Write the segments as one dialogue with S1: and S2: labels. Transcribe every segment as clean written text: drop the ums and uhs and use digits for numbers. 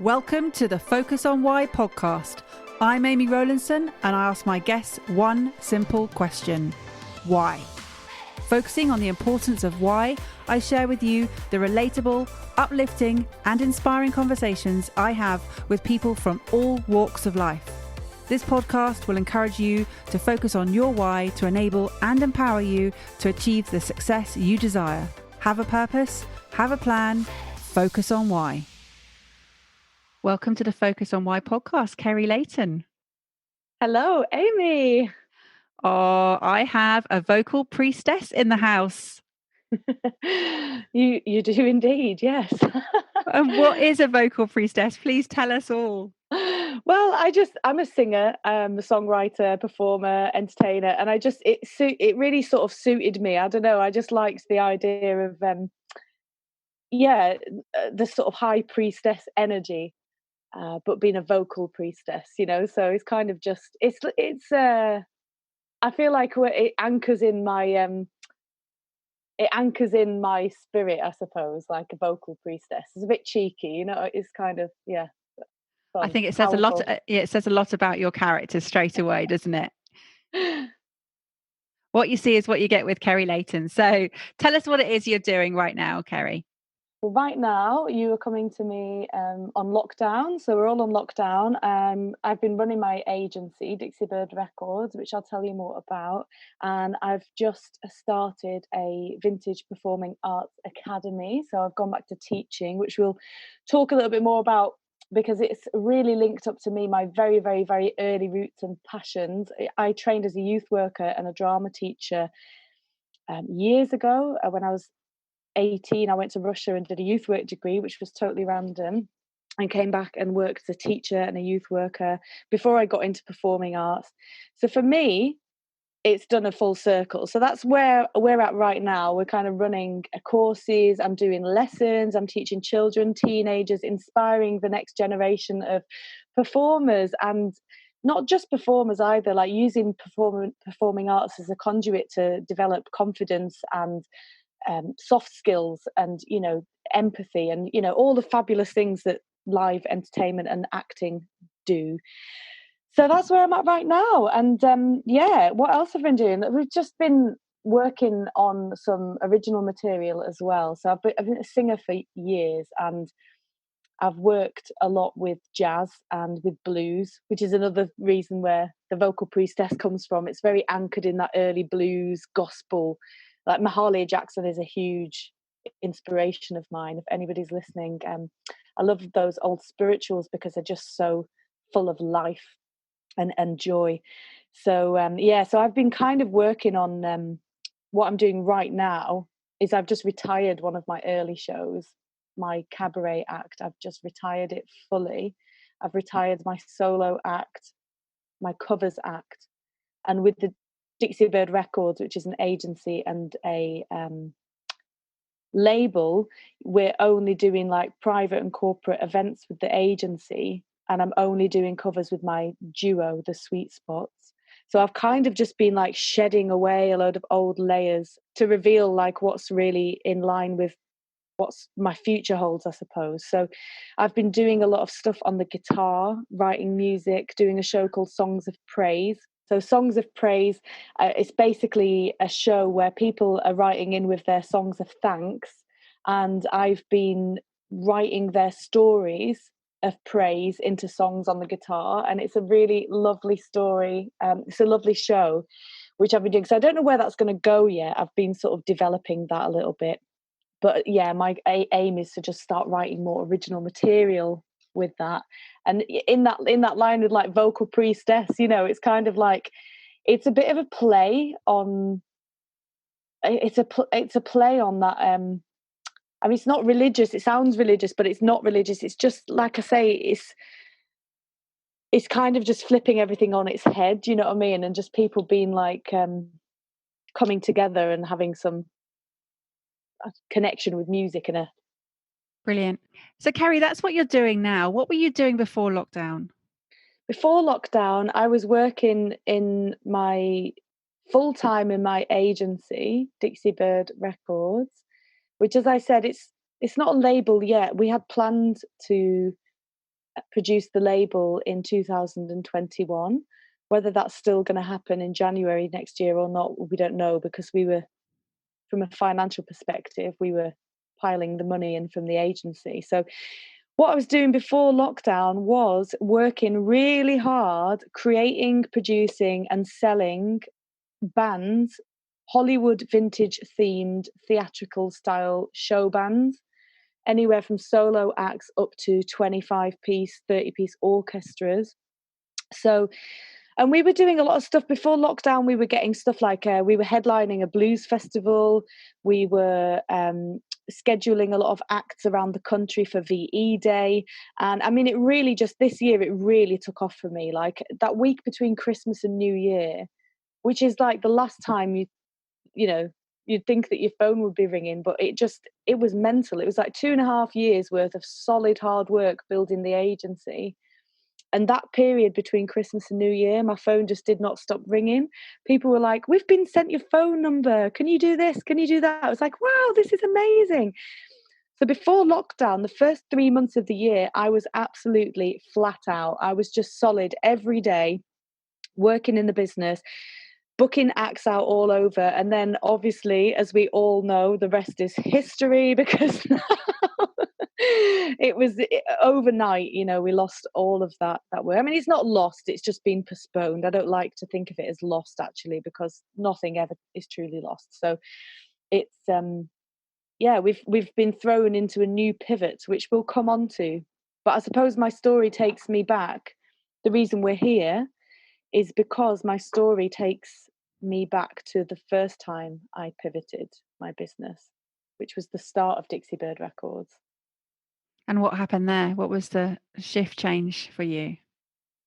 S1: Welcome to the Focus on Why podcast. I'm Amy Rowlandson and I ask my guests one simple question. Why? Focusing on the importance of why, I share with you the relatable, uplifting and inspiring conversations I have with people from all walks of life. This podcast will encourage you to focus on your why to enable and empower you to achieve the success you desire. Have a purpose, have a plan, focus on why. Welcome to the Focus on Why podcast, Kerri Layton.
S2: Hello, Amy.
S1: Oh, I have a vocal priestess in the house.
S2: You do indeed, yes.
S1: And what is a vocal priestess? Please tell us all.
S2: Well, I'm a singer, a songwriter, performer, entertainer, and it really sort of suited me. I don't know, I just liked the idea of the sort of high priestess energy. But being a vocal priestess, so it's kind of just I feel like it anchors in my spirit, I suppose, like a vocal priestess. It's a bit cheeky, it's kind of fun,
S1: I think it says
S2: powerful.
S1: it says a lot about your character straight away, doesn't it? What you see is what you get with Kerri Layton. So tell us what it is you're doing right now, Kerri.
S2: Well, right now you are coming to me on lockdown, so we're all on lockdown. I've been running my agency, Dixiebird Records, which I'll tell you more about, and I've just started a vintage performing arts academy. So I've gone back to teaching, which we'll talk a little bit more about because it's really linked up to me, my very, very, very early roots and passions. I trained as a youth worker and a drama teacher years ago when I was 18. I went to Russia and did a youth work degree, which was totally random, and came back and worked as a teacher and a youth worker before I got into performing arts. So for me, it's done a full circle. So that's where we're at right now. We're kind of running courses, I'm doing lessons, I'm teaching children, teenagers, inspiring the next generation of performers, and not just performers either, like using performing arts as a conduit to develop confidence and soft skills and empathy and all the fabulous things that live entertainment and acting do. So that's where I'm at right now. And what else have I been doing? We've just been working on some original material as well. So I've been a singer for years, and I've worked a lot with jazz and with blues, which is another reason where the vocal priestess comes from. It's very anchored in that early blues, gospel. Like Mahalia Jackson is a huge inspiration of mine. If anybody's listening, I love those old spirituals because they're just so full of life and joy. So so I've been kind of working on what I'm doing right now is I've just retired one of my early shows, my cabaret act. I've just retired it fully. I've retired my solo act, my covers act, and with the Dixiebird Records, which is an agency and a label, we're only doing like private and corporate events with the agency, and I'm only doing covers with my duo, the Sweet Spots. So I've kind of just been like shedding away a load of old layers to reveal like what's really in line with what's my future holds, I suppose. So I've been doing a lot of stuff on the guitar, writing music, doing a show called Songs of Praise. So Songs of Praise, it's basically a show where people are writing in with their songs of thanks, and I've been writing their stories of praise into songs on the guitar, and it's a really lovely story. It's a lovely show, which I've been doing. So I don't know where that's going to go yet. I've been sort of developing that a little bit. But yeah, my aim is to just start writing more original material with that. And in that line with like vocal priestess, it's kind of like it's a bit of a play on. It's a play on that. I mean, it's not religious. It sounds religious, but it's not religious. It's just like I say, it's kind of just flipping everything on its head. You know what I mean? And just people being like coming together and having some connection with music and a.
S1: Brilliant. So Kerri, that's what you're doing now. What were you doing before lockdown?
S2: Before lockdown, I was working in my full-time in my agency, Dixiebird Records, which, as I said, it's not a label yet. We had planned to produced the label in 2021. Whether that's still going to happen in January next year or not, we don't know, because we were, from a financial perspective, we were piling the money in from the agency. So what I was doing before lockdown was working really hard, creating, producing, and selling bands, Hollywood vintage themed theatrical style show bands, anywhere from solo acts up to 25-piece, 30-piece orchestras. So, and we were doing a lot of stuff before lockdown. We were getting stuff like we were headlining a blues festival. We were scheduling a lot of acts around the country for VE Day. And I mean, it really just, this year, it really took off for me. Like that week between Christmas and New Year, which is like the last time you'd think that your phone would be ringing, but it was mental. It was like 2.5 years worth of solid hard work building the agency. And that period between Christmas and New Year, my phone just did not stop ringing. People were like, "We've been sent your phone number. Can you do this? Can you do that?" I was like, wow, this is amazing. So before lockdown, the first 3 months of the year, I was absolutely flat out. I was just solid every day, working in the business, booking acts out all over. And then obviously, as we all know, the rest is history, because it was overnight, we lost all of that work. I mean, it's not lost, it's just been postponed. I don't like to think of it as lost, actually, because nothing ever is truly lost. So it's we've been thrown into a new pivot, which we'll come on to. But I suppose my story takes me back. The reason we're here is because my story takes me back to the first time I pivoted my business, which was the start of Dixiebird Records.
S1: And what happened there? What was the shift change for you?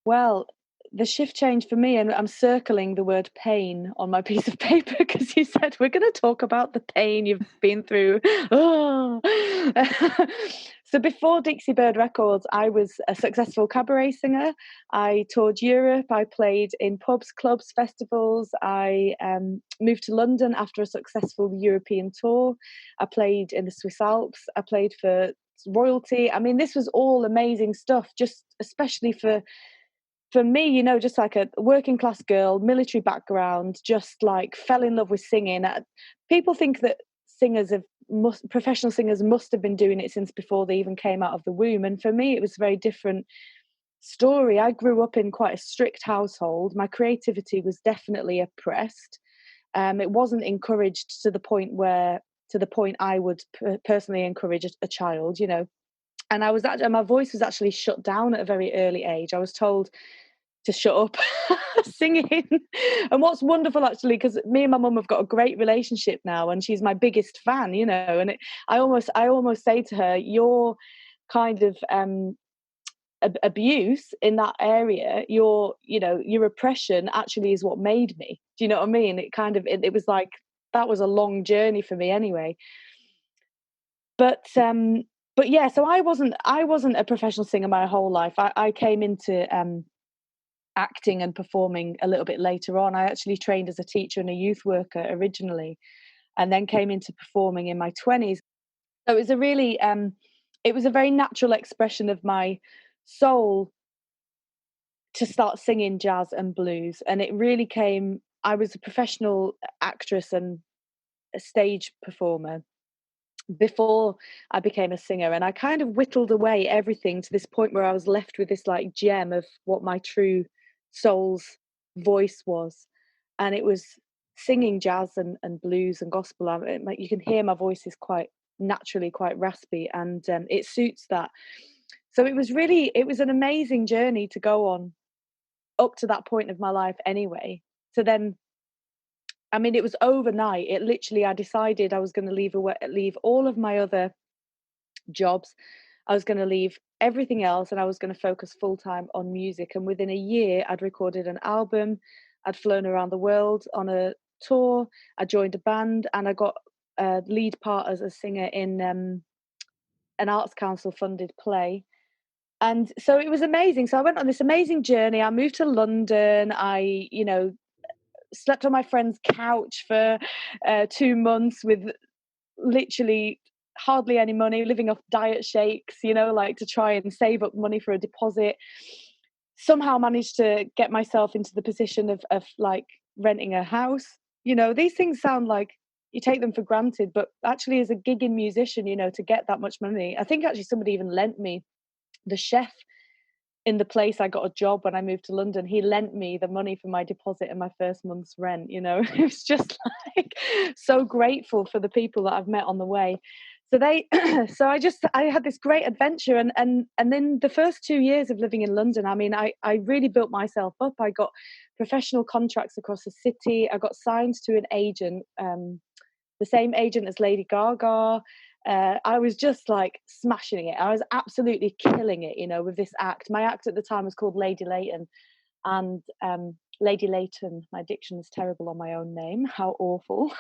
S2: Well, the shift change for me, and I'm circling the word pain on my piece of paper, because you said we're going to talk about the pain you've been through. Oh. So before Dixiebird Records, I was a successful cabaret singer. I toured Europe. I played in pubs, clubs, festivals. I moved to London after a successful European tour. I played in the Swiss Alps. I played for royalty. I mean, this was all amazing stuff, just especially for me, just like a working class girl, military background, just like fell in love with singing. People think that professional singers must have been doing it since before they even came out of the womb. And for me, it was a very different story. I grew up in quite a strict household. My creativity was definitely oppressed. It wasn't encouraged to the point I would personally encourage a child, And my voice was actually shut down at a very early age. I was told to shut up singing. And what's wonderful, actually, because me and my mum have got a great relationship now, and she's my biggest fan, And I almost say to her, your kind of abuse in that area, your oppression actually is what made me. Do you know what I mean? It was like, that was a long journey for me anyway. But yeah, so I wasn't a professional singer my whole life. I came into acting and performing a little bit later on. I actually trained as a teacher and a youth worker originally, and then came into performing in my 20s. So it was it was a very natural expression of my soul to start singing jazz and blues. And it really I was a professional actress and a stage performer before I became a singer, and I kind of whittled away everything to this point where I was left with this like gem of what my true soul's voice was, and it was singing jazz and blues and gospel. You can hear my voice is quite naturally quite raspy, and it suits that. So it was an amazing journey to go on up to that point of my life anyway. So then, I mean, it was overnight. It literally, I decided I was going to leave all of my other jobs. I was going to leave everything else, and I was going to focus full time on music. And within a year, I'd recorded an album. I'd flown around the world on a tour. I joined a band, and I got a lead part as a singer in an Arts Council funded play. And so it was amazing. So I went on this amazing journey. I moved to London. I, slept on my friend's couch for 2 months with literally hardly any money, living off diet shakes, like to try and save up money for a deposit. Somehow managed to get myself into the position of like renting a house. These things sound like you take them for granted, but actually as a gigging musician, to get that much money, I think actually somebody even lent me, the chef in the place I got a job when I moved to London, he lent me the money for my deposit and my first month's rent. It was just like so grateful for the people that I've met on the way. So I had this great adventure, and then the first 2 years of living in London, I mean, I really built myself up. I got professional contracts across the city. I got signed to an agent, the same agent as Lady Gaga. I was just like smashing it. I was absolutely killing it, with this act. My act at the time was called Lady Layton, and Lady Layton, my diction is terrible on my own name. How awful.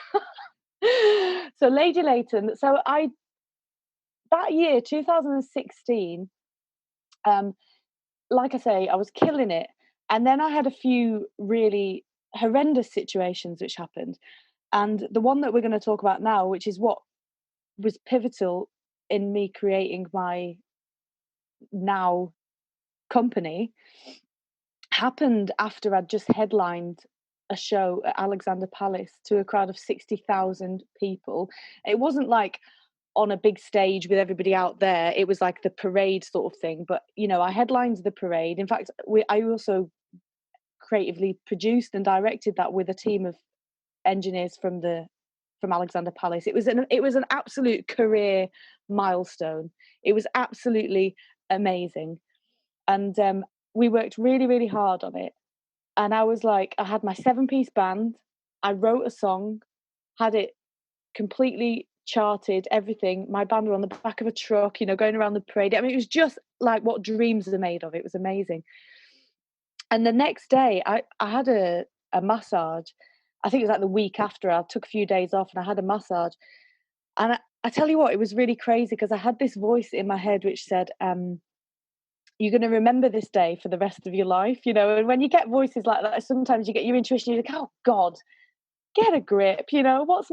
S2: So Lady Layton. That year, 2016, like I say, I was killing it. And then I had a few really horrendous situations which happened. And the one that we're going to talk about now, which is what was pivotal in me creating my now company, happened after I'd just headlined a show at Alexander Palace to a crowd of 60,000 people. It wasn't like on a big stage with everybody out there. It was like the parade sort of thing. But, I headlined the parade. In fact, I also creatively produced and directed that with a team of engineers from Alexander Palace. It was an absolute career milestone. It was absolutely amazing. And we worked really, really hard on it. And I had my 7-piece band. I wrote a song, had it completely charted, everything. My band were on the back of a truck, going around the parade. I mean, it was just like what dreams are made of. It was amazing. And the next day, I had a massage. I think it was like the week after. I took a few days off and I had a massage. And I tell you what, it was really crazy because I had this voice in my head which said, you're going to remember this day for the rest of your life, and when you get voices like that, sometimes you get your intuition, you're like, oh God, get a grip, what's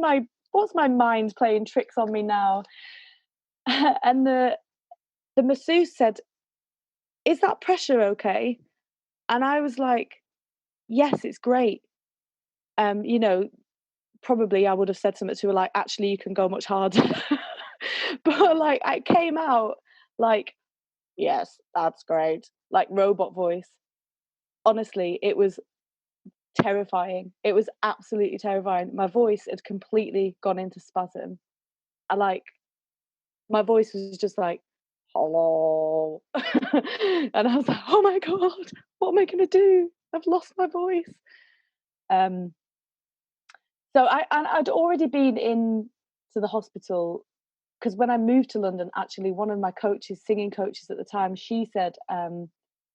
S2: my mind playing tricks on me now? And the masseuse said, is that pressure okay? And I was like, yes, it's great. Probably I would have said something to her like, actually, you can go much harder. But like, I came out like, yes, that's great. Like robot voice. Honestly, it was terrifying. It was absolutely terrifying. My voice had completely gone into spasm. My voice was just like, hello. And I was like, oh my God, what am I going to do? I've lost my voice. So I'd already been in to the hospital because when I moved to London, actually, one of my singing coaches at the time, she said,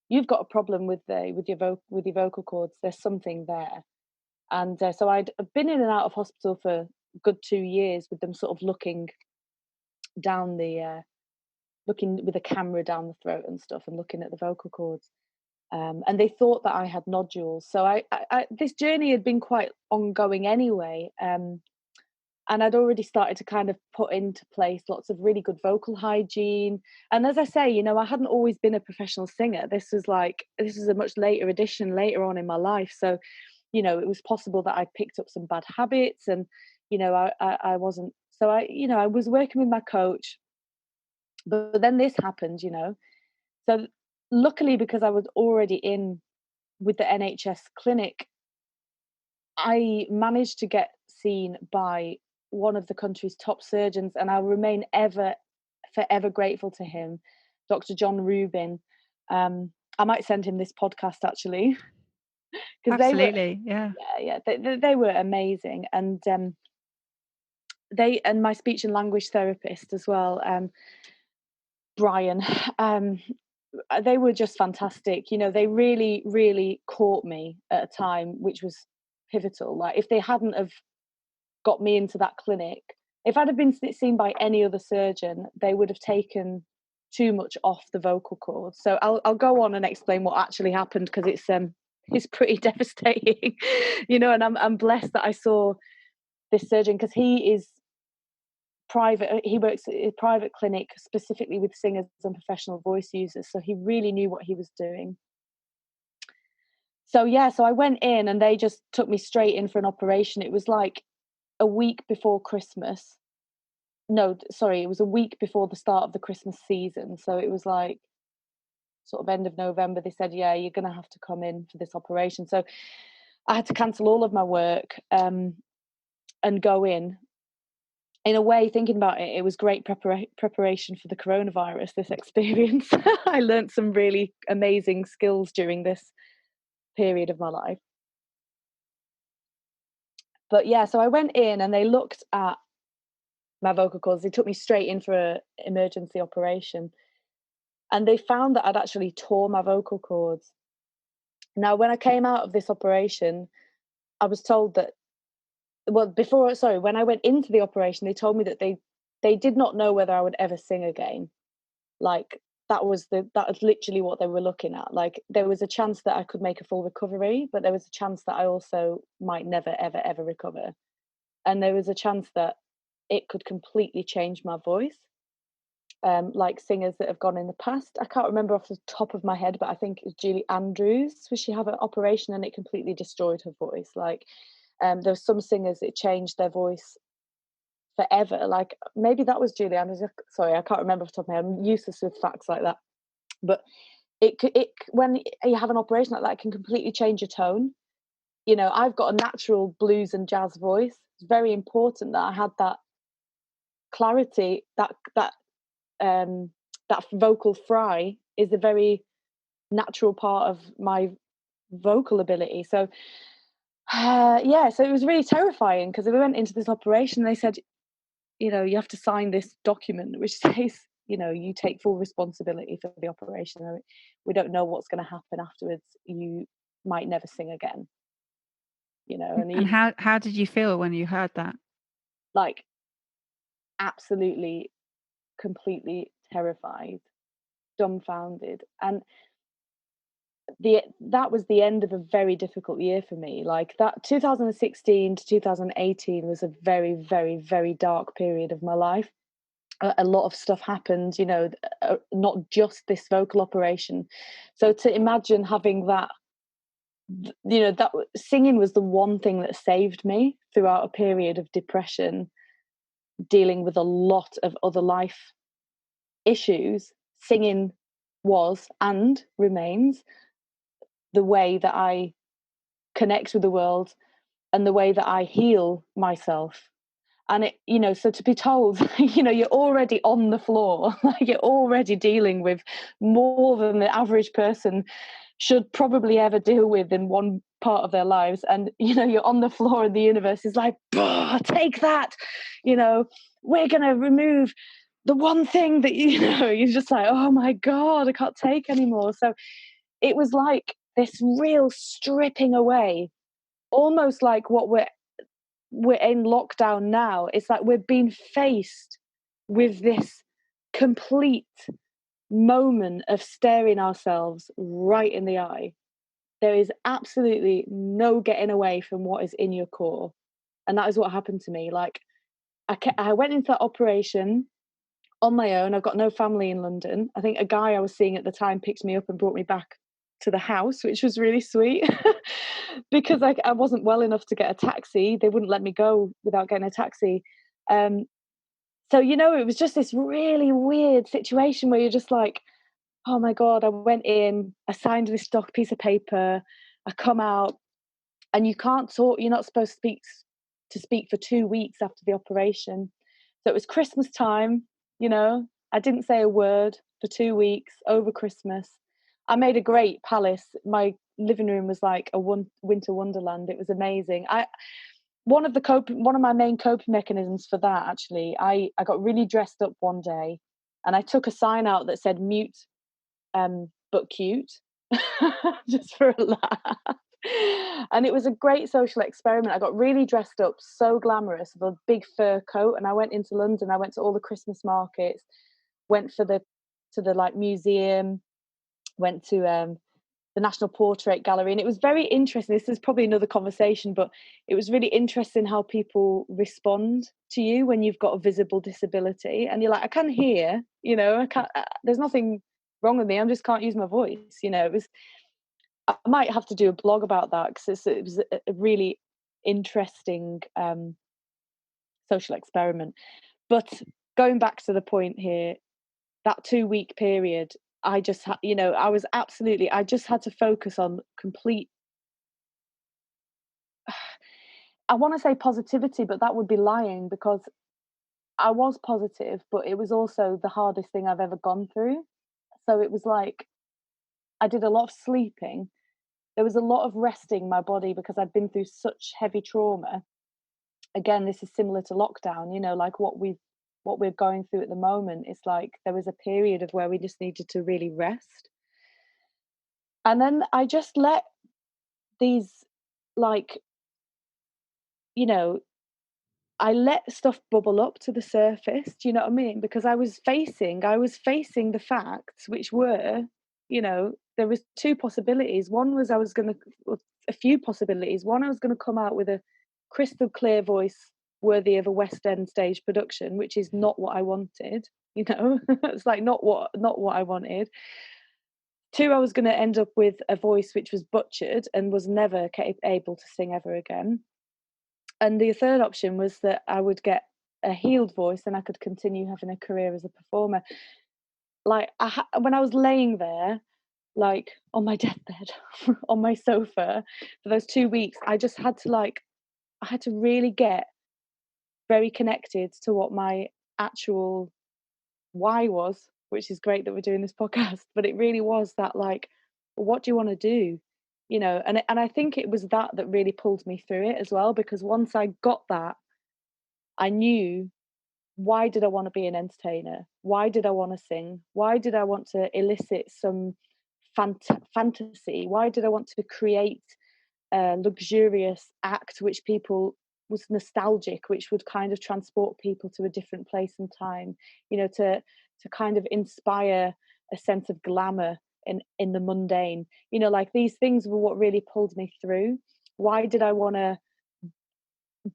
S2: "You've got a problem with your vocal cords. There's something there." And so I'd been in and out of hospital for a good 2 years with them sort of looking down looking with a camera down the throat and stuff and looking at the vocal cords. And they thought that I had nodules. So this journey had been quite ongoing anyway. And I'd already started to kind of put into place lots of really good vocal hygiene. And as I say, I hadn't always been a professional singer. This was a much later addition later on in my life. So, it was possible that I picked up some bad habits and, I wasn't. So I was working with my coach, but then this happened, So luckily, because I was already in with the NHS clinic, I managed to get seen by one of the country's top surgeons, and I'll remain forever grateful to him, Dr. John Rubin. I might send him this podcast actually, because
S1: Absolutely,
S2: they were amazing, and my speech and language therapist as well, Brian. They were just fantastic. They really, really caught me at a time which was pivotal. Like if they hadn't have got me into that clinic, if I'd have been seen by any other surgeon, they would have taken too much off the vocal cords. So I'll go on and explain what actually happened because it's pretty devastating, and I'm blessed that I saw this surgeon because he is he works at a private clinic specifically with singers and professional voice users, so he really knew what he was doing. So yeah, so I went in and they just took me straight in for an operation. It was like a week before Christmas. No, sorry, it was a week before the start of the Christmas season. So it was like sort of end of November. They said, yeah, you're going to have to come in for this operation. So I had to cancel all of my work and go in. In a way, thinking about it, it was great preparation for the coronavirus, this experience. I learned some really amazing skills during this period of my life. But yeah, so I went in and they looked at my vocal cords. They took me straight in for an emergency operation. And they found that I'd actually tore my vocal cords. Now, when I came out of this operation, I was told that, when I went into the operation, they told me that they did not know whether I would ever sing again. Like, that was literally what they were looking at. Like, there was a chance that I could make a full recovery, but there was a chance that I also might never, ever, ever recover. And there was a chance that it could completely change my voice. Like singers that have gone in the past. I can't remember off the top of my head, but I think it was Julie Andrews. She had an operation and it completely destroyed her voice. Like, there were some singers that changed their voice forever. Like, maybe that was Julie Andrews. Sorry, I can't remember off the top of my head. I'm useless with facts like that. But it when you have an operation like that, it can completely change your tone. You know, I've got a natural blues and jazz voice. It's very important that I had that clarity, that vocal fry is a very natural part of my vocal ability. So so it was really terrifying because we went into this operation and they said, you know, you have to sign this document which says, you know, you take full responsibility for the operation. We don't know what's going to happen afterwards. You might never sing again. You know,
S1: and how did you feel when you heard that?
S2: Like, absolutely, completely terrified, dumbfounded. And that was the end of a very difficult year for me. Like, that 2016 to 2018 was a very, very, very dark period of my life. A lot of stuff happened, you know, not just this vocal operation. So to imagine having that, you know, that singing was the one thing that saved me throughout a period of depression, dealing with a lot of other life issues. Singing was and remains the way that I connect with the world and the way that I heal myself. And it, you know, so to be told, you know, you're already on the floor, like you're already dealing with more than the average person should probably ever deal with in one part of their lives. And, you know, you're on the floor and the universe is like, take that, you know, we're going to remove the one thing that, you know, you're just like, oh my God, I can't take anymore. So it was like this real stripping away, almost like what we're in lockdown now. It's like we're being faced with this complete moment of staring ourselves right in the eye. There is absolutely no getting away from what is in your core. And that is what happened to me. Like, I went into that operation on my own. I've got no family in London. I think a guy I was seeing at the time picked me up and brought me back to the house, which was really sweet. Because I wasn't well enough to get a taxi. They wouldn't let me go without getting a taxi. So, you know, it was just this really weird situation where you're just like, oh my God, I went in, I signed this piece of paper, I come out, and you can't talk. You're not supposed to speak for 2 weeks after the operation. So it was Christmas time, you know, I didn't say a word for 2 weeks over Christmas. I made a great palace. My living room was like a winter wonderland. It was amazing. One of my main coping mechanisms for that, actually, I got really dressed up one day and I took a sign out that said mute but cute, just for a laugh. And it was a great social experiment. I got really dressed up, so glamorous, with a big fur coat, and I went into London. I went to all the Christmas markets, went to the like museum, went to the National Portrait Gallery, and it was very interesting. This is probably another conversation, but it was really interesting how people respond to you when you've got a visible disability, and you're like, I can hear, I can't. There's nothing wrong with me. I just can't use my voice. It was. I might have to do a blog about that because it was a really interesting social experiment. But going back to the point here, that 2-week period, I just I just had to focus on complete, I want to say positivity, but that would be lying, because I was positive, but it was also the hardest thing I've ever gone through. So it was like I did a lot of sleeping. There was a lot of resting my body because I'd been through such heavy trauma. Again, this is similar to lockdown, like what we're going through at the moment. It's like there was a period of where we just needed to really rest. And then I just let these, like, you know, I let stuff bubble up to the surface. Do you know what I mean? Because I was facing the facts, which were, there was two possibilities. One was a few possibilities. One, I was going to come out with a crystal clear voice worthy of a West End stage production, which is not what I wanted. It's like not what I wanted. Two, I was going to end up with a voice which was butchered and was never able to sing ever again. And the third option was that I would get a healed voice and I could continue having a career as a performer. Like, when I was laying there, like on my deathbed, on my sofa for those 2 weeks, I just had to I had to really get very connected to what my actual why was, which is great that we're doing this podcast, but it really was that, like, well, what do you want to do? And I think it was that really pulled me through it as well, because once I got that, I knew, why did I want to be an entertainer? Why did I want to sing? Why did I want to elicit some fantasy? Why did I want to create a luxurious act which people was nostalgic, which would kind of transport people to a different place and time, to kind of inspire a sense of glamour in the mundane. Like, these things were what really pulled me through. Why did I want to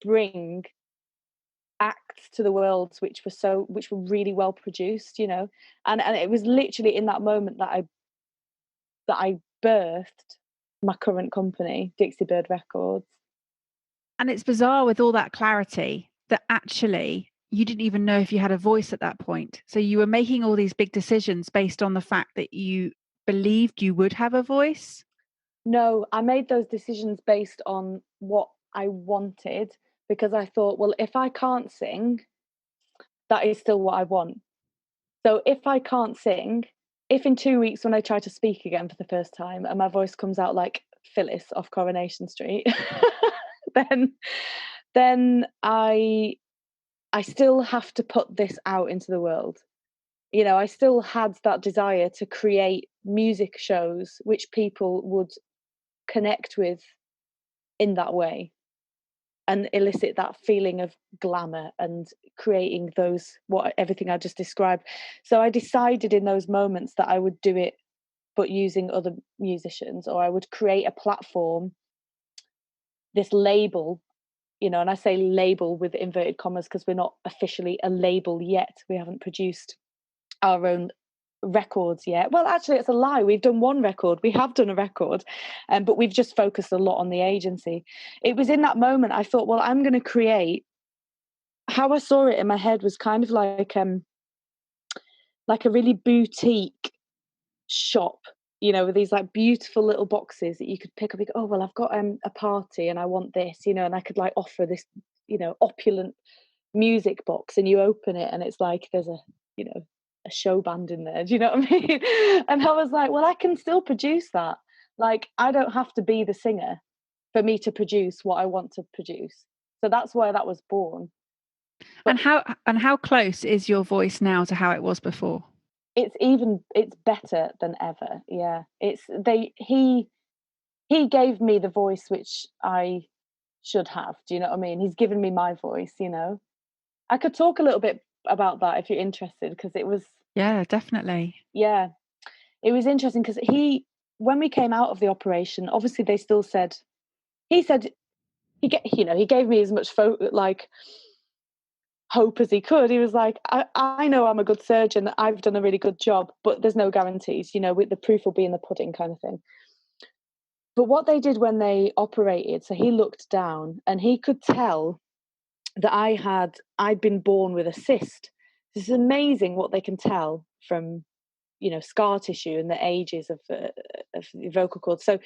S2: bring acts to the world which were really well produced, and it was literally in that moment that I birthed my current company, Dixiebird Records.
S1: And it's bizarre, with all that clarity, that actually you didn't even know if you had a voice at that point. So you were making all these big decisions based on the fact that you believed you would have a voice?
S2: No, I made those decisions based on what I wanted, because I thought, well, if I can't sing, that is still what I want. So if I can't sing, if in 2 weeks when I try to speak again for the first time and my voice comes out like Phyllis off Coronation Street, then I still have to put this out into the world. I still had that desire to create music shows which people would connect with in that way, and elicit that feeling of glamour and creating everything I just described. So I decided in those moments that I would do it, but using other musicians, or I would create a platform, this label, and I say label with inverted commas because we're not officially a label yet. We haven't produced our own records yet. Well, actually, it's a lie. We've done one record. We have done a record, but we've just focused a lot on the agency. It was in that moment I thought, well, I'm going to create. How I saw it in my head was kind of like a really boutique shop, with these like beautiful little boxes that you could pick up. You go, oh, well, I've got a party and I want this, and I could like offer this, opulent music box, and you open it and it's like there's a show band in there. Do you know what I mean? And I was like, well, I can still produce that. Like, I don't have to be the singer for me to produce what I want to produce. So that's why that was born.
S1: But and how close is your voice now to how it was before?
S2: It's better than ever. Yeah. He gave me the voice which I should have. Do you know what I mean? He's given me my voice, I could talk a little bit about that if you're interested, because it was,
S1: Yeah, definitely.
S2: yeah, it was interesting because when we came out of the operation, obviously they still said, he said, he gave me as much hope as he could. He was like, I know I'm a good surgeon, I've done a really good job, but there's no guarantees, the proof will be in the pudding kind of thing. But what they did when they operated, so he looked down and he could tell that I'd been born with a cyst. This is amazing what they can tell from, scar tissue and the ages of the vocal cords. So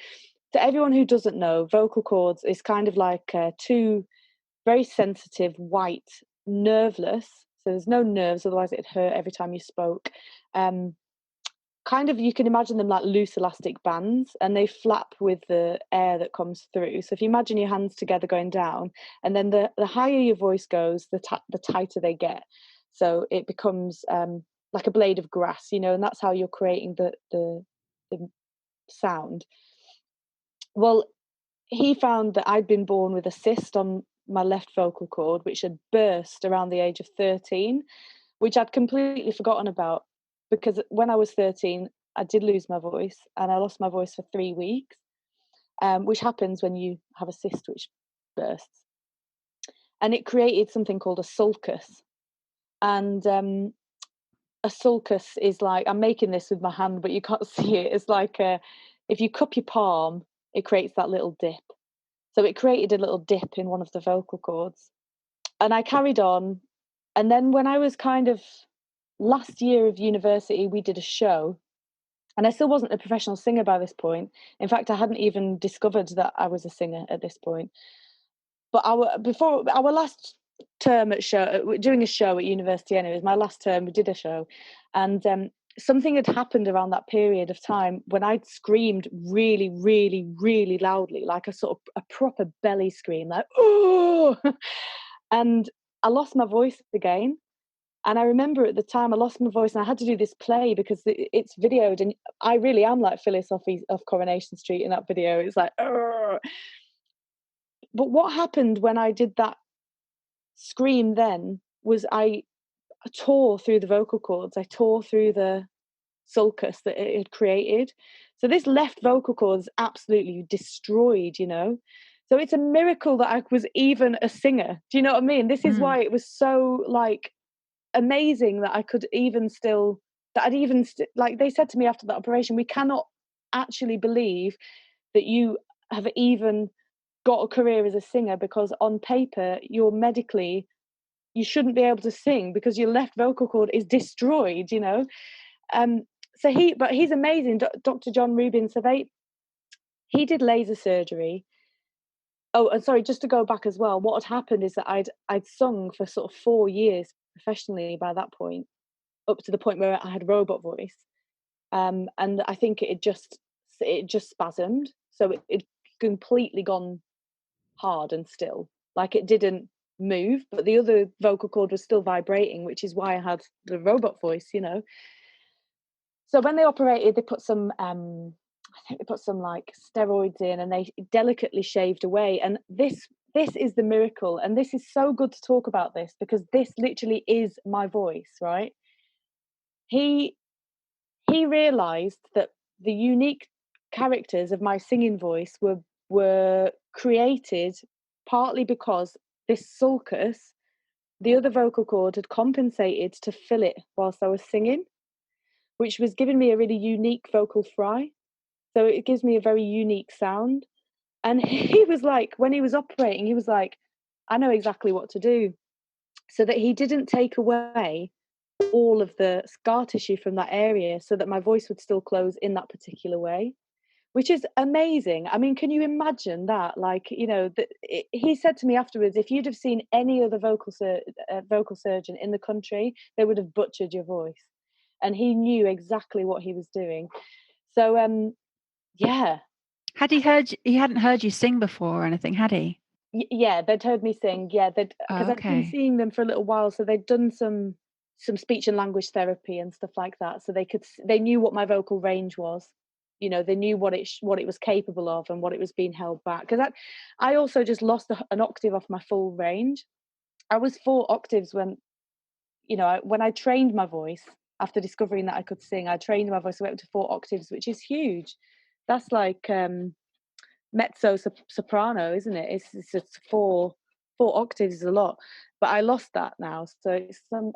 S2: to everyone who doesn't know, vocal cords is kind of like two very sensitive, white, nerveless. So there's no nerves, otherwise it'd hurt every time you spoke. Kind of, you can imagine them like loose elastic bands, and they flap with the air that comes through. So if you imagine your hands together going down, and then the higher your voice goes, the tighter they get. So it becomes like a blade of grass, and that's how you're creating the sound. Well, he found that I'd been born with a cyst on my left vocal cord, which had burst around the age of 13, which I'd completely forgotten about, because when I was 13, I did lose my voice, and I lost my voice for 3 weeks, which happens when you have a cyst which bursts. And it created something called a sulcus. And a sulcus is like, I'm making this with my hand, but you can't see it. It's like if you cup your palm, it creates that little dip. So it created a little dip in one of the vocal cords. And I carried on. And then when I was kind of last year of university, we did a show. And I still wasn't a professional singer by this point. In fact, I hadn't even discovered that I was a singer at this point. But before our last term doing a show at university anyway, it was my last term, we did a show. And something had happened around that period of time when I'd screamed really, really, really loudly, like a sort of a proper belly scream, like, oh! And I lost my voice again. And I remember at the time I lost my voice, and I had to do this play because it's videoed, and I really am like Phyllis off Coronation Street in that video. It's like, Urgh! But what happened when I did that scream then was I tore through the vocal cords. I tore through the sulcus that it had created. So this left vocal cord is absolutely destroyed, So it's a miracle that I was even a singer. Do you know what I mean? This is why it was so like amazing that I could even still, that I'd even like they said to me after that operation, we cannot actually believe that you have even got a career as a singer, because on paper you shouldn't be able to sing because your left vocal cord is destroyed. So he's amazing, Dr. John Rubin. So he did laser surgery. Oh, and sorry, just to go back as well, what had happened is that I'd sung for sort of 4 years professionally by that point, up to the point where I had robot voice. And I think it just spasmed. So it completely gone hard and still. Like it didn't move, but the other vocal cord was still vibrating, which is why I had the robot voice, So when they operated, they put some I think they put some like steroids in, and they delicately shaved away. And this is the miracle, and this is so good to talk about this, because this literally is my voice, right? He realized that the unique characters of my singing voice were created partly because this sulcus, the other vocal cord, had compensated to fill it whilst I was singing, which was giving me a really unique vocal fry. So it gives me a very unique sound. And he was like, when he was operating, he was like, I know exactly what to do. So that he didn't take away all of the scar tissue from that area, so that my voice would still close in that particular way, which is amazing. I mean, can you imagine that? Like, he said to me afterwards, if you'd have seen any other vocal surgeon in the country, they would have butchered your voice. And he knew exactly what he was doing. So, yeah.
S1: Had he hadn't heard you sing before or anything, had he?
S2: Yeah, they'd heard me sing. Yeah, because I'd been seeing them for a little while, so they'd done some speech and language therapy and stuff like that. So they knew what my vocal range was. They knew what it was capable of and what it was being held back. Because I also just lost an octave off my full range. I was 4 octaves when I trained my voice after discovering that I could sing. I trained my voice, I went up to 4 octaves, which is huge. That's like mezzo soprano, isn't it? It's just four octaves is a lot. But I lost that now, so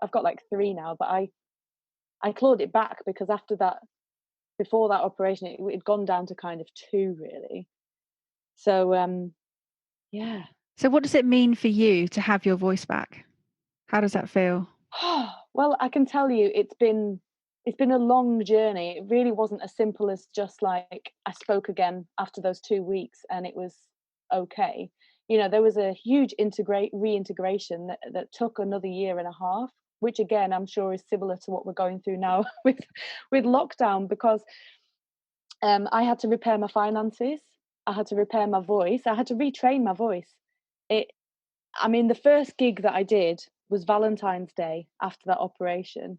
S2: I've got like 3 now. But I clawed it back because after that, before that operation, it had gone down to kind of 2 really. So yeah.
S1: So what does it mean for you to have your voice back? How does that feel?
S2: Well, I can tell you it's been a long journey. It really wasn't as simple as just like I spoke again after those 2 weeks and it was okay. There was a huge reintegration that took another year and a half, which again I'm sure is similar to what we're going through now with lockdown, because I had to repair my finances, I had to repair my voice, I had to retrain my voice. It I mean, the first gig that I did was Valentine's Day after that operation,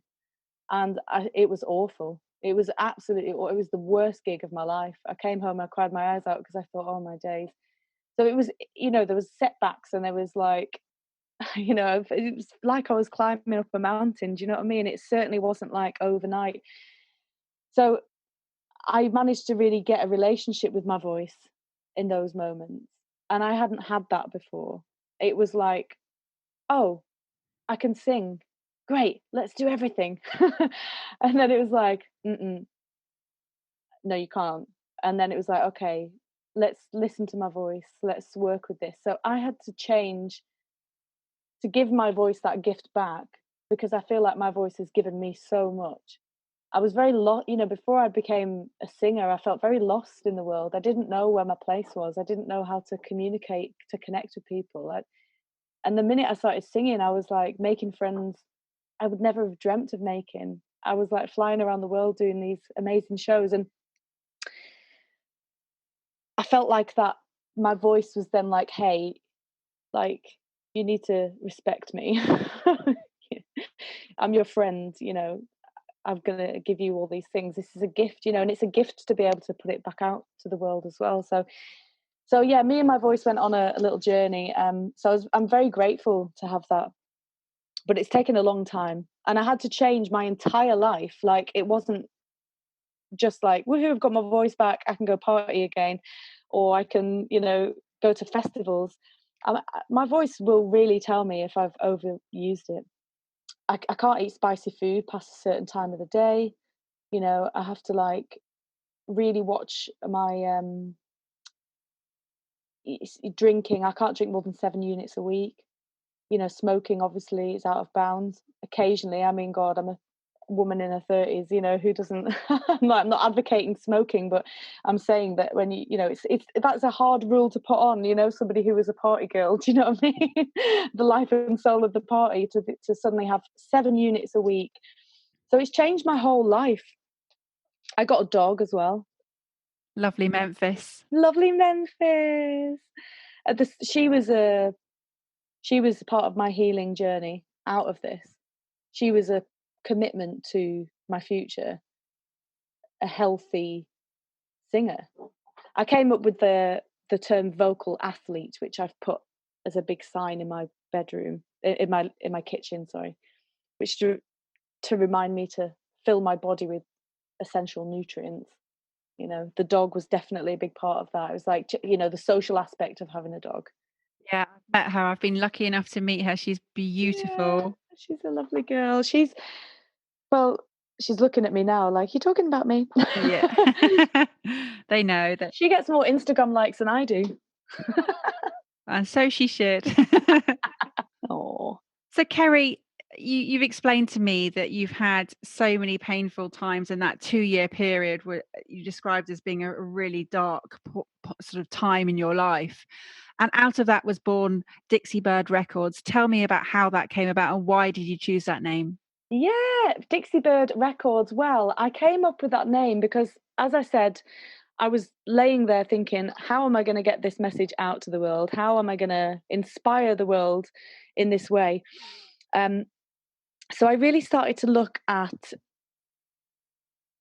S2: and it was awful. It was absolutely, it was the worst gig of my life. I came home, I cried my eyes out because I thought, oh my days. So it was, there was setbacks, and there was like, it was like I was climbing up a mountain. Do you know what I mean? It certainly wasn't like overnight. So I managed to really get a relationship with my voice in those moments, and I hadn't had that before. It was like, oh, I can sing. Great, let's do everything. And then it was like, mm-mm, no, you can't. And then it was like, okay, let's listen to my voice. Let's work with this. So I had to change to give my voice that gift back, because I feel like my voice has given me so much. I was very lost, before I became a singer, I felt very lost in the world. I didn't know where my place was. I didn't know how to communicate, to connect with people. And the minute I started singing, I was like making friends I would never have dreamt of making. I was like flying around the world doing these amazing shows, and I felt like that my voice was then like, hey, like, you need to respect me. I'm your friend, I'm gonna give you all these things. This is a gift, and it's a gift to be able to put it back out to the world as well. So yeah, me and my voice went on a little journey. So I'm very grateful to have that, but it's taken a long time, and I had to change my entire life. Like, it wasn't just like, woohoo, I've got my voice back, I can go party again, or I can, go to festivals. My voice will really tell me if I've overused it. I can't eat spicy food past a certain time of the day. I have to like really watch my drinking. I can't drink more than 7 units a week. Smoking obviously is out of bounds. Occasionally, I mean, God, I'm a woman in her 30s, who doesn't. I'm not advocating smoking, but I'm saying that when it's that's a hard rule to put on. Somebody who was a party girl. Do you know what I mean? The life and soul of the party to suddenly have 7 units a week. So it's changed my whole life. I got a dog as well.
S1: Lovely Memphis.
S2: Lovely Memphis. She was part of my healing journey out of this. She was a commitment to my future, a healthy singer. I came up with the term vocal athlete, which I've put as a big sign in my bedroom, in my kitchen, sorry, which to remind me to fill my body with essential nutrients. The dog was definitely a big part of that. It was like, the social aspect of having a dog.
S1: Yeah, I've met her. I've been lucky enough to meet her. She's
S2: Yeah,
S1: beautiful.
S2: she's a lovely girl. Well, she's looking at me now like, you're talking about me.
S1: Yeah. They know that,
S2: She gets more Instagram likes than I do.
S1: and so she should.
S2: Oh,
S1: So, Kerri, you've explained to me that you've had so many painful times in that 2-year period where you described as being a really dark sort of time in your life. And out of that was born Dixiebird Records. Tell me about how that came about and why did you choose that name?
S2: yeah, Dixiebird Records. Well, I came up with that name because, as I said, I was laying there thinking, how am I going to get this message out to the world? How am I going to inspire the world in this way? So I really started to look at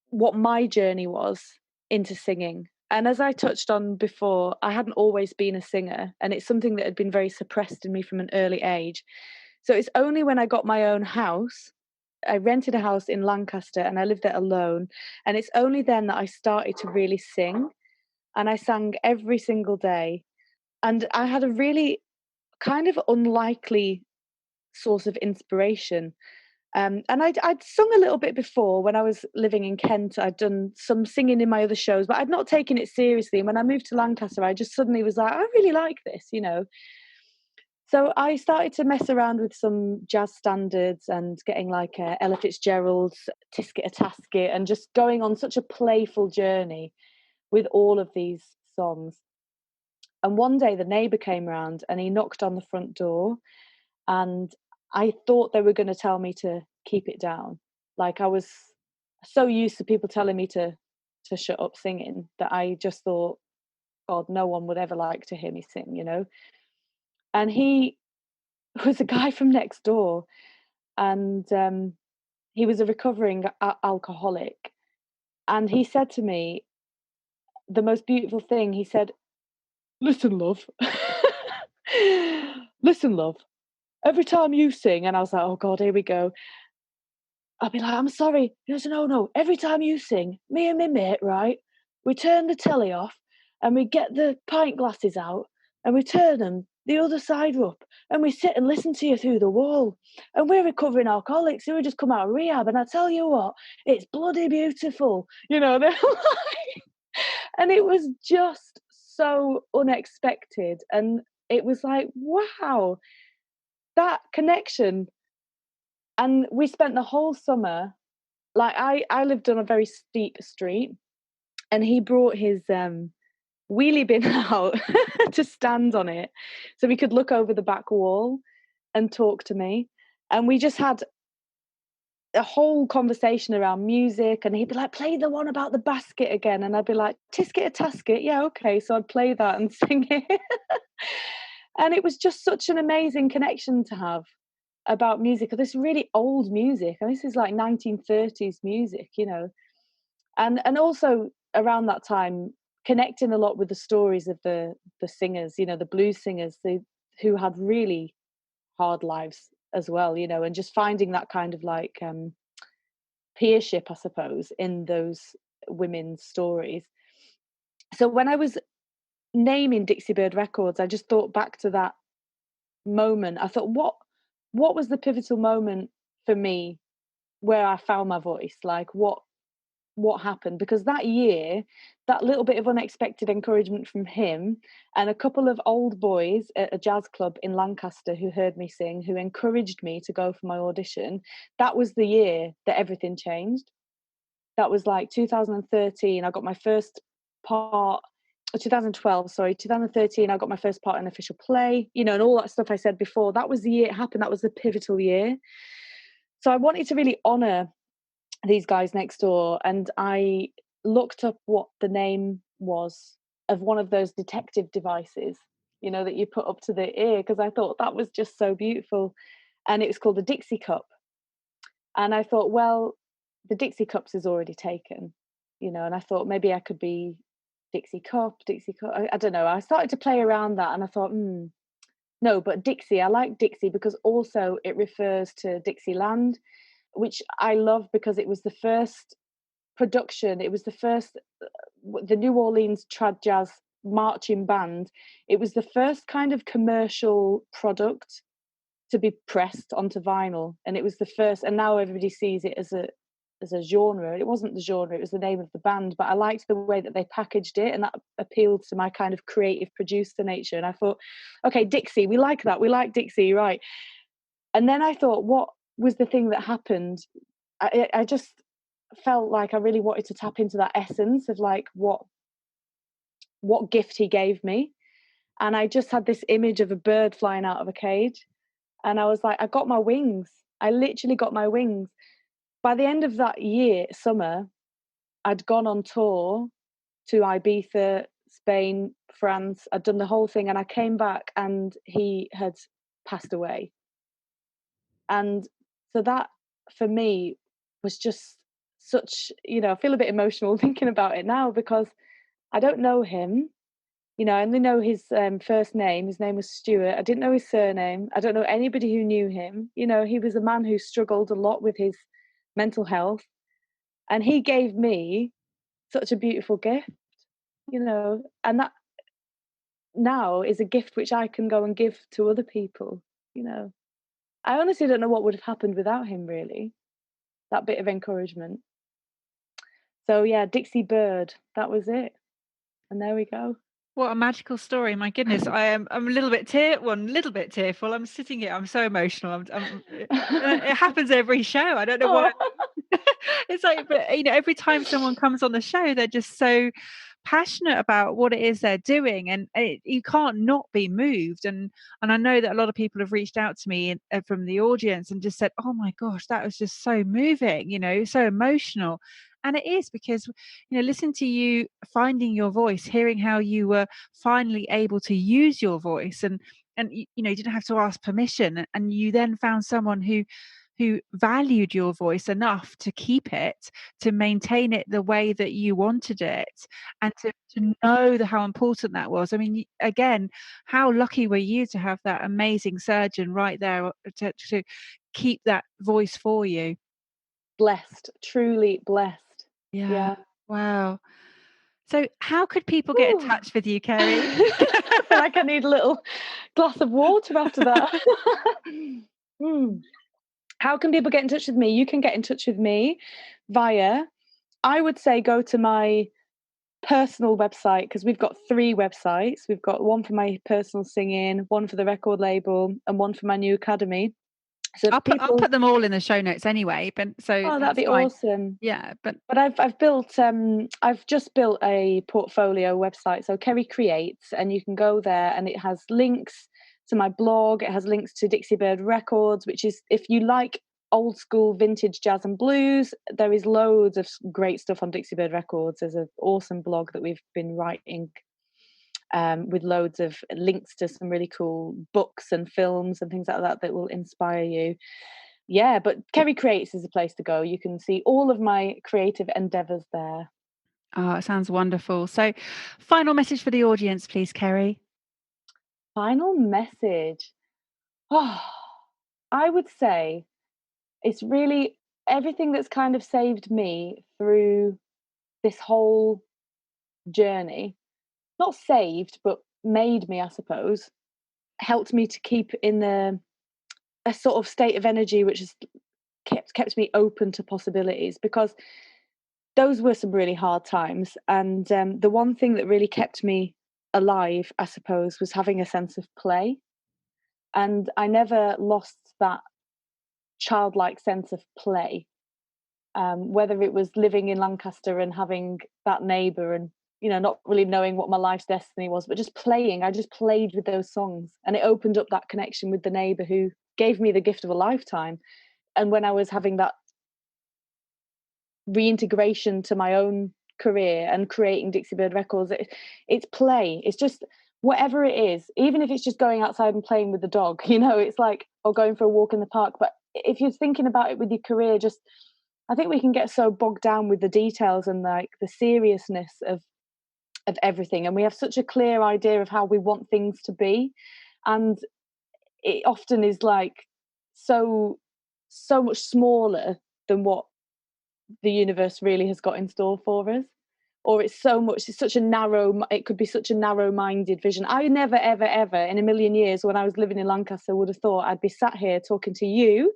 S2: what my journey was into singing. And as I touched on before, I hadn't always been a singer, and it's something that had been very suppressed in me from an early age. So it's only when I got my own house, I rented a house in Lancaster and I lived there alone. And it's only then that I started to really sing. and I sang every single day. And I had a really kind of unlikely source of inspiration. And I'd sung a little bit before when I was living in Kent. I'd done some singing in my other shows, but I'd not taken it seriously. And when I moved to Lancaster, I just suddenly was like, I really like this. So I started to mess around with some jazz standards and getting like Ella Fitzgerald's Tisket a Tasket and just going on such a playful journey with all of these songs. And one day the neighbour came round and he knocked on the front door, and I thought they were going to tell me to keep it down. Like, I was so used to people telling me to shut up singing that I just thought, God, no one would ever like to hear me sing. And he was a guy from next door, and he was a recovering alcoholic. And he said to me the most beautiful thing. He said, "Listen, love." "Listen, love, every time you sing," and I was like, "Oh God, here we go." I'll be like, "I'm sorry." He goes, "No, no, every time you sing, me and my mate, right, we turn the telly off and we get the pint glasses out and we turn them the other side up and we sit and listen to you through the wall. And we're recovering alcoholics who have just come out of rehab. And I tell you what, it's bloody beautiful." They're like, and it was just so unexpected. And it was like, wow, that connection. And we spent the whole summer, like, I lived on a very steep street, and he brought his wheelie bin out to stand on it so we could look over the back wall and talk to me. And we just had a whole conversation around music, and he'd be like, "Play the one about the basket again," and I'd be like, "Tisket a Tasket, yeah, okay." So I'd play that and sing it. And it was just such an amazing connection to have about music, this really old music, and this is like 1930s music. And also around that time, connecting a lot with the stories of the singers, the blues singers, who had really hard lives as well, and just finding that kind of like peership, I suppose, in those women's stories. So when I was naming Dixiebird Records, I just thought back to that moment. I thought, what was the pivotal moment for me where I found my voice? Like, what happened? Because that year, that little bit of unexpected encouragement from him and a couple of old boys at a jazz club in Lancaster who heard me sing, who encouraged me to go for my audition, that was the year that everything changed. That was like 2013. I got my first part. 2012, sorry, 2013, I got my first part in an official play, and all that stuff I said before. That was the year it happened. That was the pivotal year. So I wanted to really honour these guys next door, and I looked up what the name was of one of those detective devices, that you put up to the ear, because I thought that was just so beautiful. And it was called a Dixie cup. And I thought, well, the Dixie cups is already taken, and I thought maybe I could be Dixie cup. I don't know. I started to play around that, and I thought, no, but Dixie, I like Dixie because also it refers to Dixieland, which I love because it was the first production. It was the first, the New Orleans trad jazz marching band. It was the first kind of commercial product to be pressed onto vinyl, and it was the first. And now everybody sees it as a genre. It wasn't the genre; it was the name of the band. But I liked the way that they packaged it, and that appealed to my kind of creative producer nature. And I thought, okay, Dixie, we like that. We like Dixie, right? And then I thought, what was the thing that happened? I just felt like I really wanted to tap into that essence of like what gift he gave me. And I just had this image of a bird flying out of a cage. And I was like, I got my wings. I literally got my wings. By the end of that year, summer, I'd gone on tour to Ibiza, Spain, France. I'd done the whole thing, and I came back and he had passed away. And so that, for me, was just such, I feel a bit emotional thinking about it now, because I don't know him. I only know his first name. His name was Stuart. I didn't know his surname. I don't know anybody who knew him. He was a man who struggled a lot with his mental health. And he gave me such a beautiful gift. And that now is a gift which I can go and give to other people, I honestly don't know what would have happened without him, really, that bit of encouragement. So yeah, Dixiebird, that was it. And there we go.
S1: What a magical story! My goodness, I'm a little bit tearful. I'm sitting here. I'm so emotional. It happens every show. I don't know why.
S2: Oh.
S1: It's like, but every time someone comes on the show, they're just so passionate about what it is they're doing, and you can't not be moved. And I know that a lot of people have reached out to me from the audience and just said, "Oh my gosh, that was just so moving. So emotional." And it is because, listen to you finding your voice, hearing how you were finally able to use your voice, and you didn't have to ask permission, and you then found someone who valued your voice enough to keep it, to maintain it the way that you wanted it, and to know how important that was. I mean, again, how lucky were you to have that amazing surgeon right there to keep that voice for you?
S2: Blessed, truly blessed.
S1: Yeah.
S2: Yeah.
S1: Wow. So how could people get in touch with you, Kerri?
S2: I feel like I need a little glass of water after that. How can people get in touch with me? You can get in touch with me via, I would say, go to my personal website, because we've got 3 websites. We've got one for my personal singing, one for the record label, and one for my new academy. So
S1: I'll put them all in the show notes anyway, but
S2: that'd
S1: that's
S2: be
S1: fine.
S2: awesome.
S1: Yeah, but
S2: I've just built a portfolio website, so Kerri Creates, and you can go there, and it has links to my blog. It has links to Dixiebird Records, which is, if you like old school vintage jazz and blues, there is loads of great stuff on Dixiebird Records. There's an awesome blog that we've been writing, with loads of links to some really cool books and films and things like that will inspire you. Yeah, but Kerri Creates is the place to go. You can see all of my creative endeavours there.
S1: Oh, it sounds wonderful. So, final message for the audience, please, Kerri.
S2: Final message. Oh, I would say it's really everything that's kind of saved me through this whole journey. Not saved, but made me, I suppose. Helped me to keep in a sort of state of energy which has kept me open to possibilities, because those were some really hard times. And the one thing that really kept me alive, I suppose, was having a sense of play. And I never lost that childlike sense of play, whether it was living in Lancaster and having that neighbour and, not really knowing what my life's destiny was, but just playing. I just played with those songs, and it opened up that connection with the neighbour who gave me the gift of a lifetime. And when I was having that reintegration to my own career and creating Dixiebird Records, it's play. It's just whatever it is, even if it's just going outside and playing with the dog, it's like, or going for a walk in the park. But if you're thinking about it with your career, I think we can get so bogged down with the details and like the seriousness of everything, and we have such a clear idea of how we want things to be, and it often is like so much smaller than what the universe really has got in store for us. Or it could be such a narrow-minded vision. I never ever ever in a million years, when I was living in Lancaster, would have thought I'd be sat here talking to you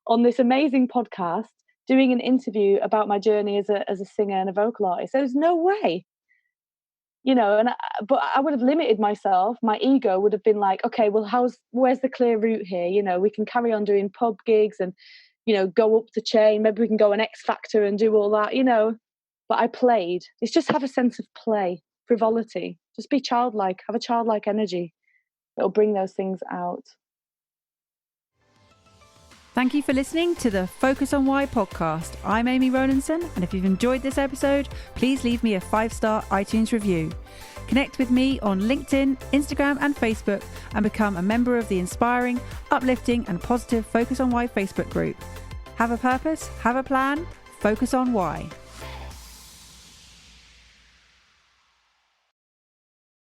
S2: on this amazing podcast, doing an interview about my journey as a singer and a vocal artist. There's no way, but I would have limited myself. My ego would have been like, okay, well, where's the clear route here? We can carry on doing pub gigs and, go up the chain. Maybe we can go on X Factor and do all that, But I played. It's just have a sense of play, frivolity. Just be childlike. Have a childlike energy. It'll bring those things out.
S1: Thank you for listening to the Focus on Why podcast. I'm Amy Rowlandson, and if you've enjoyed this episode, please leave me a 5-star iTunes review. Connect with me on LinkedIn, Instagram and Facebook, and become a member of the inspiring, uplifting and positive Focus on Why Facebook group. Have a purpose, have a plan, focus on why.